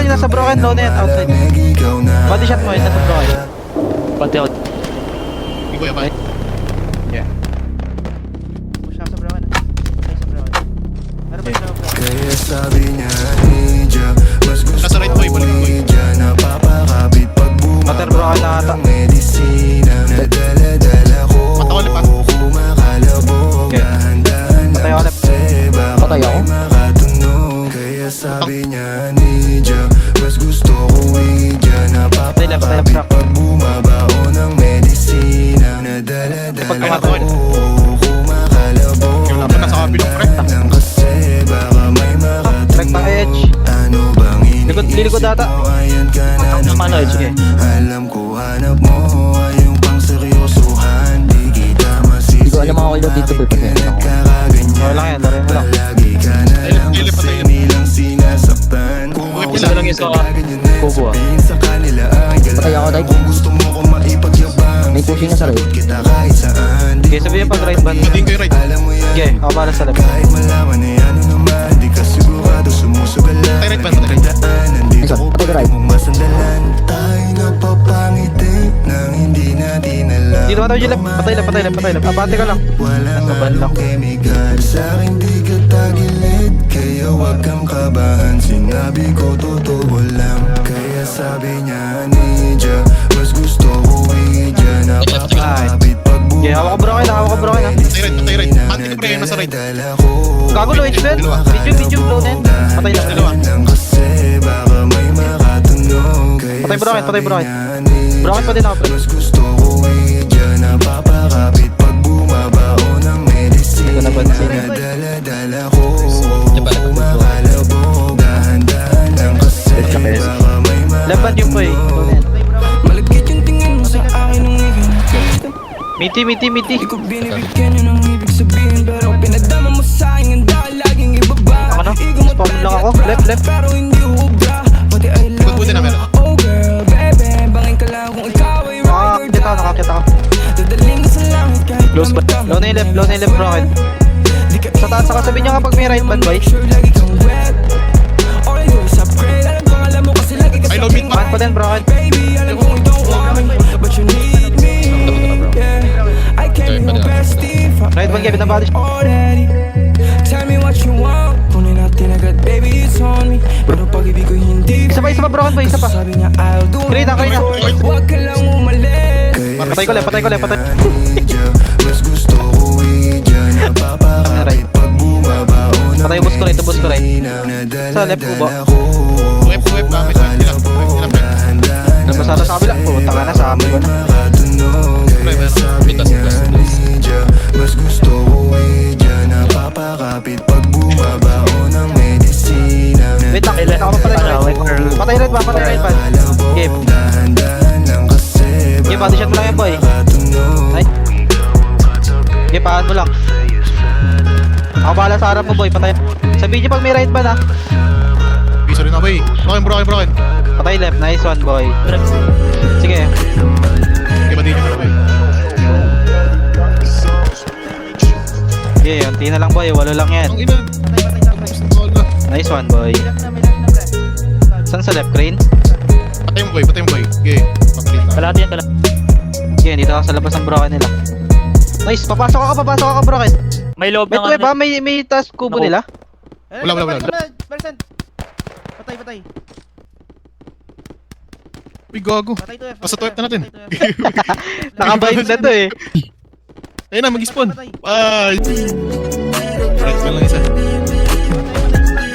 yung nasa broken, low na yan, outside. Body shot mo, yung nasa broken. Pati ako. Hindi ko yaman. Yeah. Push na sa broken, sa broken. Meron pa yung broken. Kaya sabi niya, Ninja, mas gusto Nasa right boy, balik boy. napapakapit pag Mater broken na ata. ng medisina na dala-dala ko. Matawalip pa. Kumakalabog, Okay. dahan-dahan Patay ako, lang kasi baka Patay ako? may makatunog. Kaya sabi niya, Ninja, mas gusto ko idya, Patay lang, napapakapit pag bumabao ng medisina na dala-dala Pagkamatay. ko. Kumakalabog, Yung laban nasa kabilong pre. dahan-dahan lang kasi baka may Direct na edge. ano bang Lilikod ata. Ayan ka na Ano, naman. sige. Alam ko hanap mo ay yung pang seryosohan. Di kita masisi. Hindi ko alam mga kailan dito, boy, pati ano. Nagkakaganyan. Okay lang yan, laro mo lang. Palagi ka na lang Ay, kasi patay. nilang sinasaktan. Kung Uy, ako isa lang isa. ganyan na Kubo, ah. sabihin sa kanila ay gala. Patay ako, Tay. Kung gusto mo ko maipagyabang, May pushing na sa right. sagot kita kahit saan. Di Okay, sabihin pag right band. Hindi ko yung right. alam mo yan. Okay, ako para sa left. Kahit malaman na ano naman, di ka sigurado sumusugal lang. Patay right band, patay right. Nagdaan, nandito Isa, ko patay pa right. mong masandalan. Tayo napapangiti nang hindi natin alam. Dito ba tayo, Gilip? Patay lang, patay lang, patay lang. Abate ka lang. Walang Nasa ban lang. anong chemical. Sa akin di ka tagilid, kaya wag kang kabahan. Sinabi ko totoo lang. Kaya sabi niya, Ninja, mas gusto ko idya, napapakapit pag Okay, hawak ko broken, hawak ko broken, ha. Patay right. Anti ko pre, nasa right. Gago, low HP. Dalawa. Medium, low na yan. Patay lang. Dalawa. Kasi baka may makatunog. Kaya Patay broken, patay broken. sabi niya, Broken pa din ako, pre. mas gusto ko idya, napapakapit pag bumabao ng medisina. Hindi ko napansin. Na dala-dala ko. Kumakalabog, dahan-dahan lang kasi baka may Left band yung boy. Low na yan. malagkit yung tingin mo sa akin nung ikaw. Miti. Di ko binibigyan yun ang ibig sabihin, pero pinadama mo sa akin ang dahil laging ibaba. Ako na, Ikaw mo spawn lang ako. talaga, Left, left. pero hindi ubra. Pati I love Buti na meron. Oh girl, baby, bangin ka lang kung ikaw ay ride or Nakakita ako. Dadaling ka sa langit kahit Close ba? Low na yung left, broken. Sa taas ako, sabihin nyo kapag may right band, boy. Sure lagi kang wet. All I do is upgrade. Alam kong alam mo kasi lagi ka I sa love it, akin. man. Man pa din, broken. Baby, alam kong you don't want me, but you need me. Yeah, I can be your bestie for Right band, Kevin, nabali siya. already. Tell me what you want. Kunin natin agad, baby, it's on me. Pero pag-ibig ko hindi. Isa pa, broken, boy. Isa pa. Sabi niya, I'll do Green na, green na. it. Huwag ka lang umalis. Patay ko lang. Mas gusto ko idya, napapakapit pag bumabao ng Patay, ubos ko right, ubos ko right. medisina. Sa left, ubo. Web, kami sa sila. Sila pre. Nabasada sa kabila. Puta ka na, sa amin ko na. Pre, meron. Mas gusto ko idya, napapakapit pag bumabao ng medisina. Wait lang, wait ako patay right. Patay right ba? Game. Game, body shot mo lang yan, boy. Ay. Game, pahan mo lang. Ako bahala sa harap mo, boy. Patay. Sa video pag may right ba na? Piso rin na boy. Broken. Patay left. Nice one, boy. Sige. Okay, ba din yung boy? Okay, unti na lang, boy. Walo lang yan. Ang ina. Nice one, boy. Saan sa left? Crane? Patay mo boy. Okay, papalit na. Kalahati yan, kalahati. Okay, dito ako sa labas ng broken nila. Nice. Papasok ako, broken. May loob May na tuwe ba? May task kubo Naku. nila? Wala. Patay. Uy, gago. Patay to F. Pasa to F na natin. Nakabind na to eh. Ayun na, mag-spawn. Patay. Bye. Right, lang isa.